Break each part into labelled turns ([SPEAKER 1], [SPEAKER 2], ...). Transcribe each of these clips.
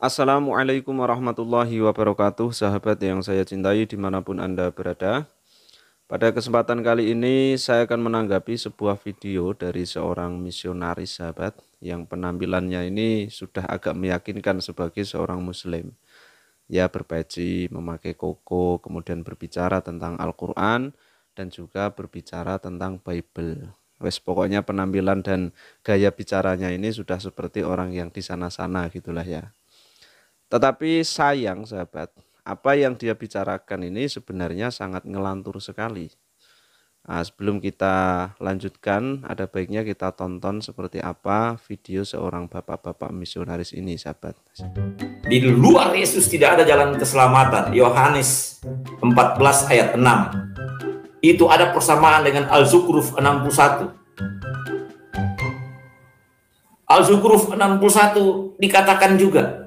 [SPEAKER 1] Assalamualaikum warahmatullahi wabarakatuh, sahabat yang saya cintai dimanapun Anda berada. Pada kesempatan kali ini saya akan menanggapi sebuah video dari seorang misionaris, sahabat, yang penampilannya ini sudah agak meyakinkan sebagai seorang muslim. Ya, berpeci, memakai koko, kemudian berbicara tentang Al-Quran dan juga berbicara tentang Bible. Wes, pokoknya penampilan dan gaya bicaranya ini sudah seperti orang yang di sana-sana gitulah ya. Tetapi sayang, sahabat, apa yang dia bicarakan ini sebenarnya sangat ngelantur sekali. Nah, sebelum kita lanjutkan, ada baiknya kita tonton seperti apa video seorang bapak-bapak misionaris ini, sahabat.
[SPEAKER 2] Di luar Yesus tidak ada jalan keselamatan. Yohanes 14 ayat 6. Itu ada persamaan dengan Al-Zukhruf 61. Al-Zukhruf 61 dikatakan juga,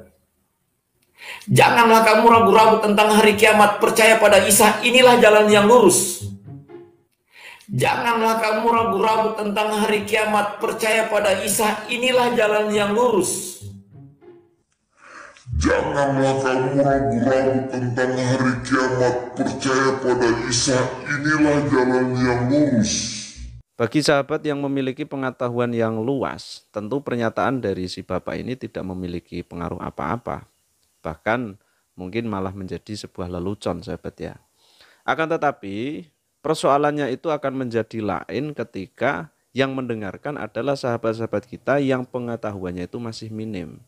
[SPEAKER 2] janganlah kamu ragu-ragu tentang hari kiamat, percaya pada Isa, inilah jalan yang lurus. Janganlah kamu ragu-ragu tentang hari kiamat, percaya pada Isa, inilah jalan yang lurus.
[SPEAKER 3] Janganlah kamu ragu-ragu tentang hari kiamat, percaya pada Isa, inilah jalan yang lurus.
[SPEAKER 1] Bagi sahabat yang memiliki pengetahuan yang luas, tentu pernyataan dari si bapak ini tidak memiliki pengaruh apa-apa. Bahkan mungkin malah menjadi sebuah lelucon, sahabat ya. Akan tetapi persoalannya itu akan menjadi lain ketika yang mendengarkan adalah sahabat-sahabat kita yang pengetahuannya itu masih minim.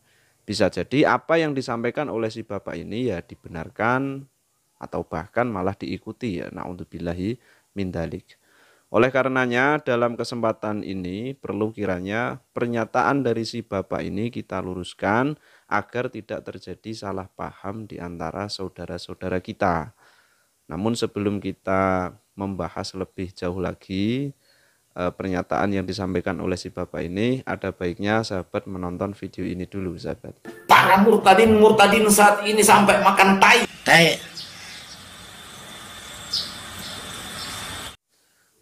[SPEAKER 1] Bisa jadi apa yang disampaikan oleh si bapak ini ya dibenarkan atau bahkan malah diikuti ya. Na'udzubillahi min dzalik. Oleh karenanya dalam kesempatan ini perlu kiranya pernyataan dari si bapak ini kita luruskan agar tidak terjadi salah paham di antara saudara-saudara kita. Namun sebelum kita membahas lebih jauh lagi pernyataan yang disampaikan oleh si bapak ini, ada baiknya sahabat menonton video ini dulu, sahabat.
[SPEAKER 2] Para murtadin saat ini sampai makan tai.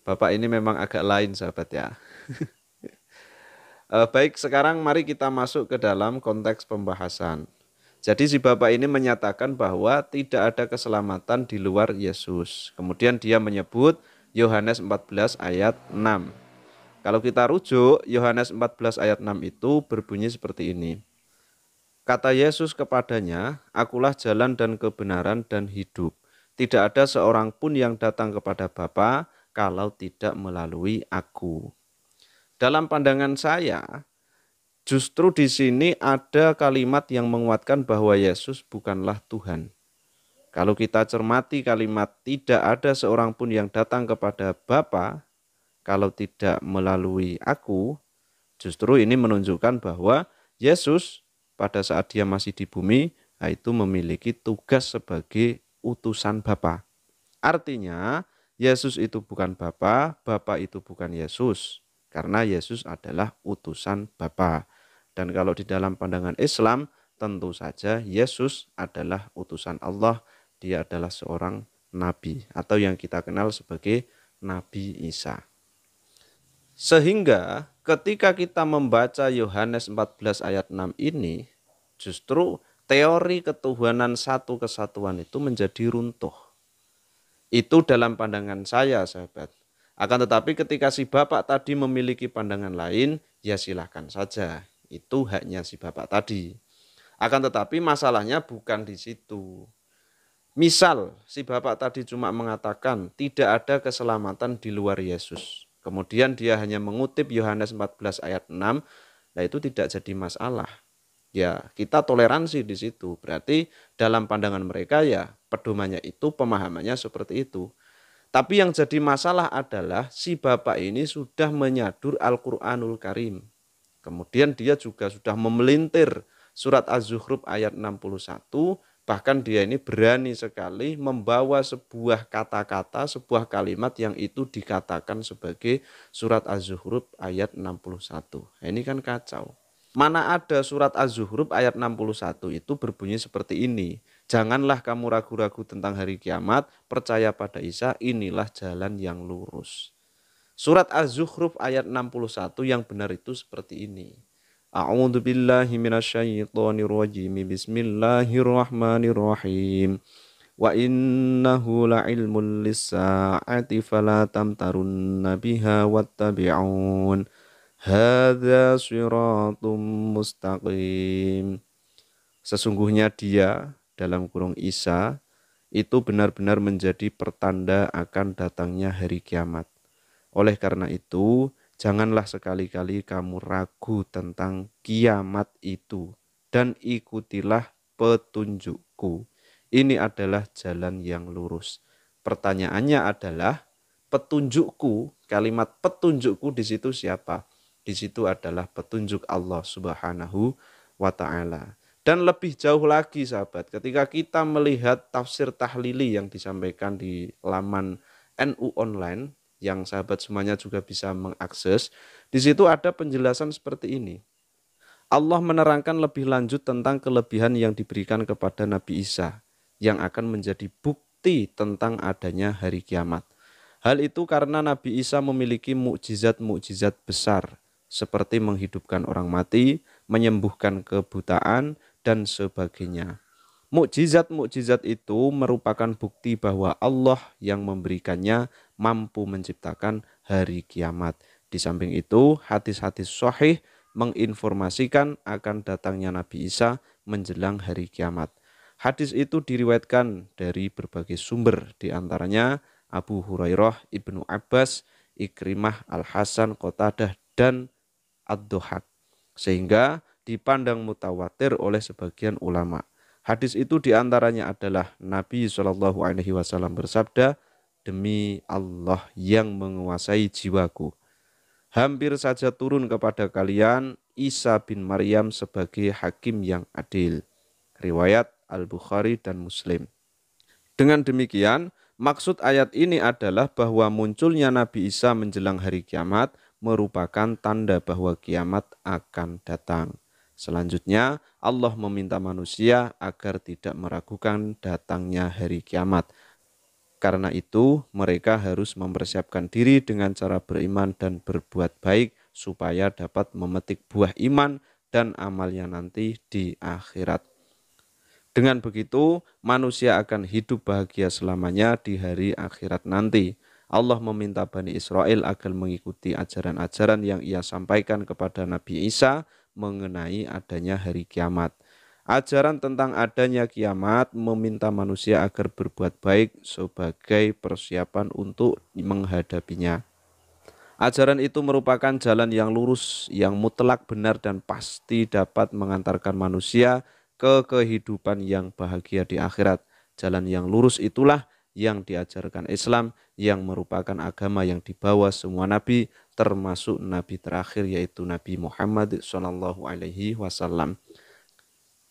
[SPEAKER 1] Bapak ini memang agak lain, sahabat ya. Baik, sekarang mari kita masuk ke dalam konteks pembahasan. Jadi si bapak ini menyatakan bahwa tidak ada keselamatan di luar Yesus. Kemudian dia menyebut Yohanes 14 ayat 6. Kalau kita rujuk, Yohanes 14 ayat 6 itu berbunyi seperti ini. Kata Yesus kepadanya, akulah jalan dan kebenaran dan hidup. Tidak ada seorang pun yang datang kepada Bapa kalau tidak melalui aku. Dalam pandangan saya, justru di sini ada kalimat yang menguatkan bahwa Yesus bukanlah Tuhan. Kalau kita cermati kalimat tidak ada seorang pun yang datang kepada Bapa kalau tidak melalui aku, justru ini menunjukkan bahwa Yesus pada saat dia masih di bumi itu memiliki tugas sebagai utusan Bapa. Artinya Yesus itu bukan Bapa, Bapa itu bukan Yesus. Karena Yesus adalah utusan Bapa. Dan kalau di dalam pandangan Islam, tentu saja Yesus adalah utusan Allah. Dia adalah seorang nabi atau yang kita kenal sebagai Nabi Isa. Sehingga ketika kita membaca Yohanes 14 ayat 6 ini, justru teori ketuhanan satu kesatuan itu menjadi runtuh. Itu dalam pandangan saya, sahabat. Akan tetapi ketika si bapak tadi memiliki pandangan lain, ya silahkan saja. Itu haknya si bapak tadi. Akan tetapi masalahnya bukan di situ. Misal si bapak tadi cuma mengatakan tidak ada keselamatan di luar Yesus. Kemudian dia hanya mengutip Yohanes 14 ayat 6, nah itu tidak jadi masalah. Ya, kita toleransi di situ. Berarti dalam pandangan mereka ya pedomannya itu, pemahamannya seperti itu. Tapi yang jadi masalah adalah si bapak ini sudah menyadur Al-Qur'anul Karim. Kemudian dia juga sudah memelintir surat Az-Zukhruf ayat 61. Bahkan dia ini berani sekali membawa sebuah kata-kata, sebuah kalimat yang itu dikatakan sebagai surat Az-Zukhruf ayat 61. Nah, ini kan kacau. Mana ada surat Az-Zukhruf ayat 61 itu berbunyi seperti ini. Janganlah kamu ragu-ragu tentang hari kiamat, percaya pada Isa, inilah jalan yang lurus. Surat Az-Zukhruf ayat 61 yang benar itu seperti ini. A'udzu billahi minasyaitonir rajim. Bismillahirrahmanirrahim. Wa innahu la'ilmun lis-sa'ati fala tamtarunna biha wattabi'un. Hadza shiratum mustaqim. Sesungguhnya dia, dalam kurung Isa, itu benar-benar menjadi pertanda akan datangnya hari kiamat. Oleh karena itu, janganlah sekali-kali kamu ragu tentang kiamat itu, dan ikutilah petunjukku. Ini adalah jalan yang lurus. Pertanyaannya adalah, petunjukku, kalimat petunjukku di situ siapa? Di situ adalah petunjuk Allah Subhanahu wa Ta'ala. Dan lebih jauh lagi sahabat, ketika kita melihat tafsir tahlili yang disampaikan di laman NU Online, yang sahabat semuanya juga bisa mengakses, di situ ada penjelasan seperti ini. Allah menerangkan lebih lanjut tentang kelebihan yang diberikan kepada Nabi Isa, yang akan menjadi bukti tentang adanya hari kiamat. Hal itu karena Nabi Isa memiliki mukjizat-mukjizat besar, seperti menghidupkan orang mati, menyembuhkan kebutaan, dan sebagainya. Mukjizat-mukjizat itu merupakan bukti bahwa Allah yang memberikannya mampu menciptakan hari kiamat. Di samping itu, hadis-hadis sahih menginformasikan akan datangnya Nabi Isa menjelang hari kiamat. Hadis itu diriwayatkan dari berbagai sumber, di antaranya Abu Hurairah, Ibnu Abbas, Ikrimah, Al-Hasan, Qatadah, dan Ad-Dohak. Sehingga dipandang mutawatir oleh sebagian ulama. Hadis itu diantaranya adalah Nabi SAW bersabda, demi Allah yang menguasai jiwaku, hampir saja turun kepada kalian Isa bin Maryam sebagai hakim yang adil. Riwayat Al-Bukhari dan Muslim. Dengan demikian, maksud ayat ini adalah bahwa munculnya Nabi Isa menjelang hari kiamat merupakan tanda bahwa kiamat akan datang. Selanjutnya, Allah meminta manusia agar tidak meragukan datangnya hari kiamat. Karena itu, mereka harus mempersiapkan diri dengan cara beriman dan berbuat baik supaya dapat memetik buah iman dan amalnya nanti di akhirat. Dengan begitu, manusia akan hidup bahagia selamanya di hari akhirat nanti. Allah meminta Bani Israel agar mengikuti ajaran-ajaran yang ia sampaikan kepada Nabi Isa mengenai adanya hari kiamat. Ajaran tentang adanya kiamat meminta manusia agar berbuat baik sebagai persiapan untuk menghadapinya. Ajaran itu merupakan jalan yang lurus, yang mutlak benar dan pasti dapat mengantarkan manusia ke kehidupan yang bahagia di akhirat. Jalan yang lurus itulah yang diajarkan Islam, yang merupakan agama yang dibawa semua nabi, termasuk nabi terakhir yaitu Nabi Muhammad SAW.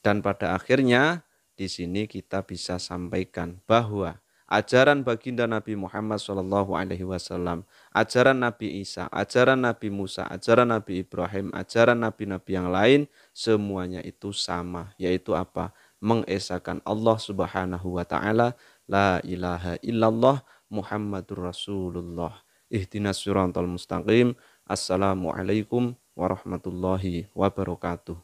[SPEAKER 1] Dan pada akhirnya di sini kita bisa sampaikan bahwa ajaran baginda Nabi Muhammad SAW, ajaran Nabi Isa, ajaran Nabi Musa, ajaran Nabi Ibrahim, ajaran nabi-nabi yang lain, semuanya itu sama, yaitu apa? Mengesahkan Allah Subhanahu wa Ta'ala, la ilaha illallah Muhammadur Rasulullah. Ihdinas siratal mustaqim. Assalamualaikum warahmatullahi wabarakatuh.